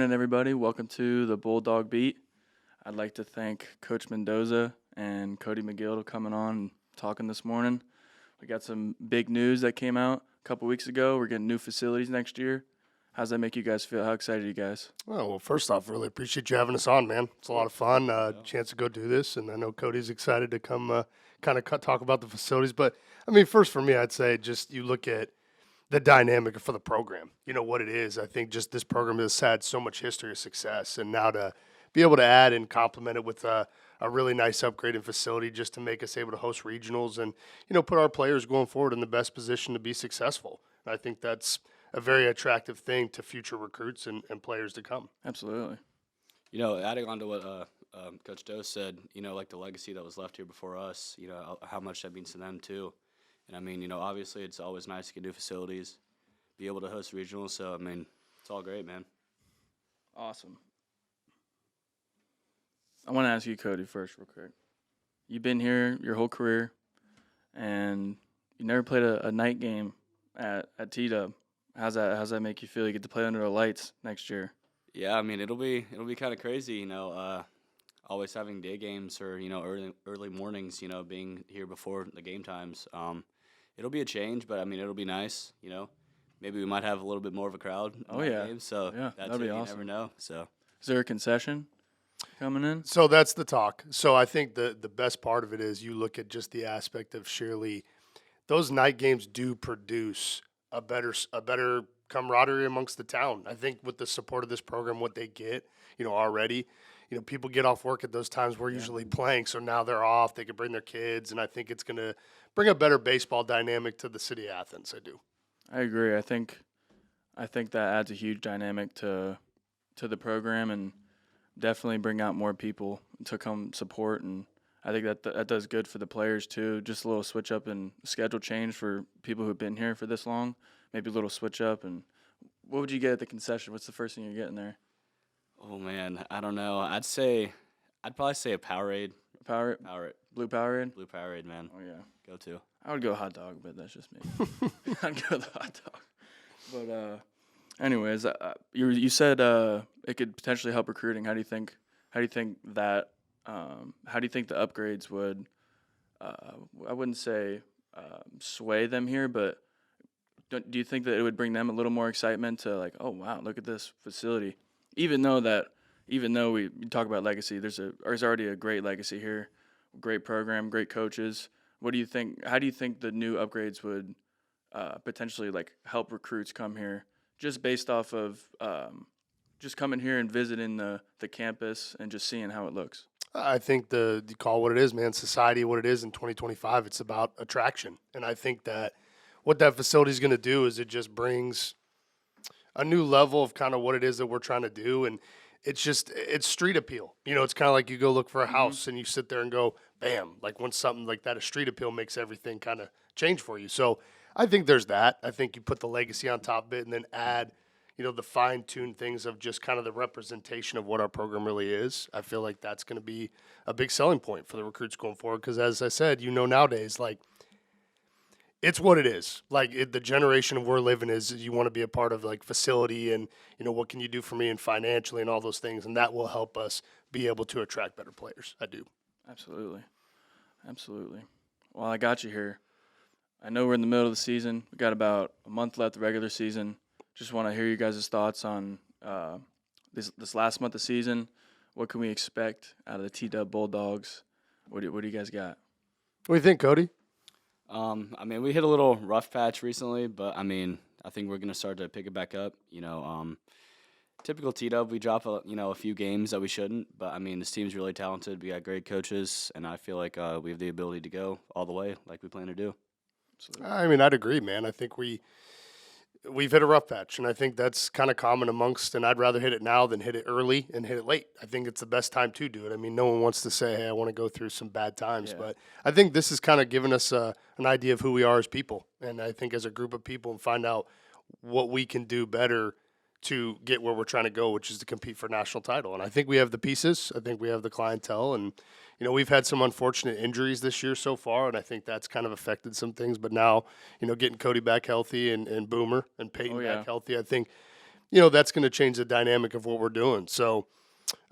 morning, everybody. Welcome to the Bulldog Beat. I'd like to thank Coach Mendoza and Cody McGill for coming on and talking this morning. We got some big news that came out a couple weeks ago. We're getting new facilities next year. How's that make you guys feel? How excited are you guys? Well, first off, really appreciate you having us on, man. It's a lot of fun, chance to go do this, and I know Cody's excited to come talk about the facilities. But, I mean, first for me, I'd say just you look at the dynamic for the program, you know, what it is. I think just this program has had so much history of success, and now to be able to add and complement it with a really nice upgraded facility just to make us able to host regionals and, you know, put our players going forward in the best position to be successful. And I think that's a very attractive thing to future recruits and players to come. Absolutely. You know, adding on to what Coach Doe said, you know, like the legacy that was left here before us, you know, how much that means to them too. And, I mean, you know, obviously it's always nice to get new facilities, be able to host regionals. So, I mean, it's all great, man. Awesome. I want to ask you, Cody, first real quick. You've been here your whole career, and you never played a night game at T-Dub. How's that make you feel? You get to play under the lights next year. Yeah, I mean, it'll be kind of crazy, you know, always having day games or, you know, early mornings, you know, being here before the game times. It'll be a change, but, I mean, it'll be nice, you know. Maybe we might have a little bit more of a crowd in the games, so yeah, that's that'd be it. awesome. You never know. So, Is there a concession coming in? So that's the talk. So I think the best part of it is you look at just the aspect of surely those night games do produce a better camaraderie amongst the town. I think with the support of this program, what they get, you know, already, you know, people get off work at those times we're usually playing, so now they're off. They can bring their kids, and I think it's going to bring a better baseball dynamic to the city of Athens. I do. I agree. I think that adds a huge dynamic to the program and definitely bring out more people to come support. And I think that does good for the players too. Just a little switch up and schedule change for people who've been here for this long. Maybe a little switch up. And what would you get at the concession? What's the first thing you're getting there? oh, man, I don't know. I'd probably say a Powerade. Powerade? Blue Powerade? Blue Powerade, man. Oh, yeah. Go to. I would go hot dog, but that's just me. I'd go the hot dog. But anyways, you said it could potentially help recruiting. How do you think the upgrades would? I wouldn't say sway them here, but do you think that it would bring them a little more excitement to like, oh wow, look at this facility? Even though we talk about legacy, there's already a great legacy here, great program, great coaches. What do you think? How do you think the new upgrades would potentially like help recruits come here, just based off of just coming here and visiting the campus and just seeing how it looks? I think you call what it is, man. Society, what it is in 2025, it's about attraction, and I think that what that facility is going to do is it just brings a new level of kind of what it is that we're trying to do, and it's street appeal. You know, it's kind of like you go look for a house and you sit there and go, bam, like when something like that, a street appeal makes everything kind of change for you. So I think there's that. I think you put the legacy on top of it and then add, you know, the fine-tuned things of just kind of the representation of what our program really is. I feel like that's going to be a big selling point for the recruits going forward because, as I said, you know, nowadays, like, it's what it is. Like the generation we're living is you want to be a part of like facility and, you know, what can you do for me and financially and all those things. And that will help us be able to attract better players. I do. Absolutely. Well, I got you here. I know we're in the middle of the season. We got about a month left of the regular season. Just want to hear you guys' thoughts on this last month of season. What can we expect out of the T-Dub Bulldogs? What do you guys got? What do you think, Cody? I mean, we hit a little rough patch recently, but, I mean, I think we're going to start to pick it back up. You know, typical T-Dub, we drop, a few games that we shouldn't. But, I mean, this team's really talented. We got great coaches, and I feel like we have the ability to go all the way like we plan to do. Absolutely. I mean, I'd agree, man. I think we've hit a rough patch, and I think that's kind of common amongst, and I'd rather hit it now than hit it early and hit it late. I think it's the best time to do it. I mean, no one wants to say, hey, I want to go through some bad times, but I think this has kind of given us an idea of who we are as people, and I think as a group of people and find out what we can do better to get where we're trying to go, which is to compete for a national title. And I think we have the pieces. I think we have the clientele, and you know, we've had some unfortunate injuries this year so far, and I think that's kind of affected some things. But now, you know, getting Cody back healthy and Boomer and Peyton back healthy, I think that's going to change the dynamic of what we're doing. So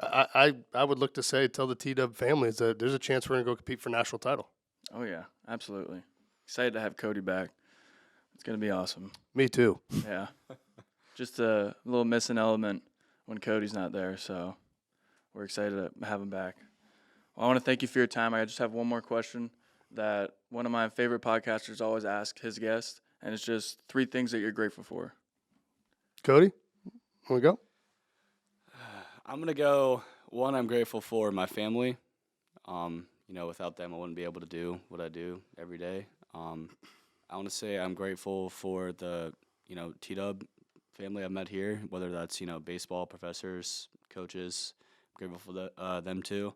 I would look to say, tell the T-Dub families that there's a chance we're going to go compete for national title. Oh, yeah, absolutely. Excited to have Cody back. It's going to be awesome. Me too. Yeah. Just a little missing element when Cody's not there, so we're excited to have him back. Well, I want to thank you for your time. I just have one more question that one of my favorite podcasters always asks his guests, and it's just 3 things that you're grateful for. Cody, want to go? I'm going to go, one, I'm grateful for my family. Without them, I wouldn't be able to do what I do every day. I want to say I'm grateful for the, T-Dub family I've met here, whether that's, baseball, professors, coaches. I'm grateful for them too.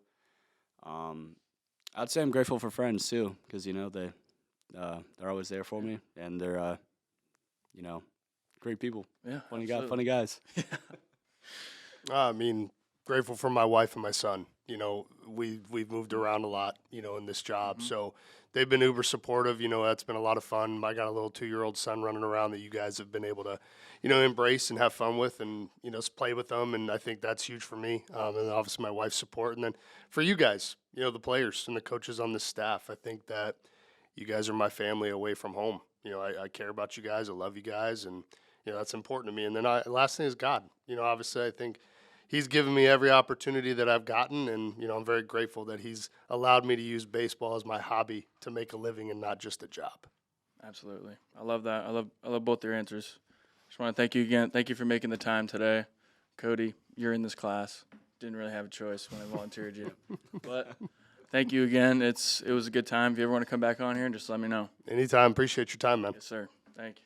I'd say I'm grateful for friends too, because, they're always there for me, and they're, great people. Yeah, Funny guys. I mean, grateful for my wife and my son. We've moved around a lot, in this job. So they've been uber supportive. That's been a lot of fun. I got a little 2-year-old son running around that you guys have been able to, embrace and have fun with and, play with them. And I think that's huge for me. And then obviously my wife's support. And then for you guys, the players and the coaches on the staff, I think that you guys are my family away from home. I care about you guys. I love you guys. And, that's important to me. And then last thing is God. Obviously I think He's given me every opportunity that I've gotten, and I'm very grateful that he's allowed me to use baseball as my hobby to make a living and not just a job. Absolutely. I love that. I love both your answers. Just want to thank you again. Thank you for making the time today. Cody, you're in this class. Didn't really have a choice when I volunteered you. But thank you again. It was a good time. If you ever want to come back on here, just let me know. Anytime. Appreciate your time, man. Yes, sir. Thank you.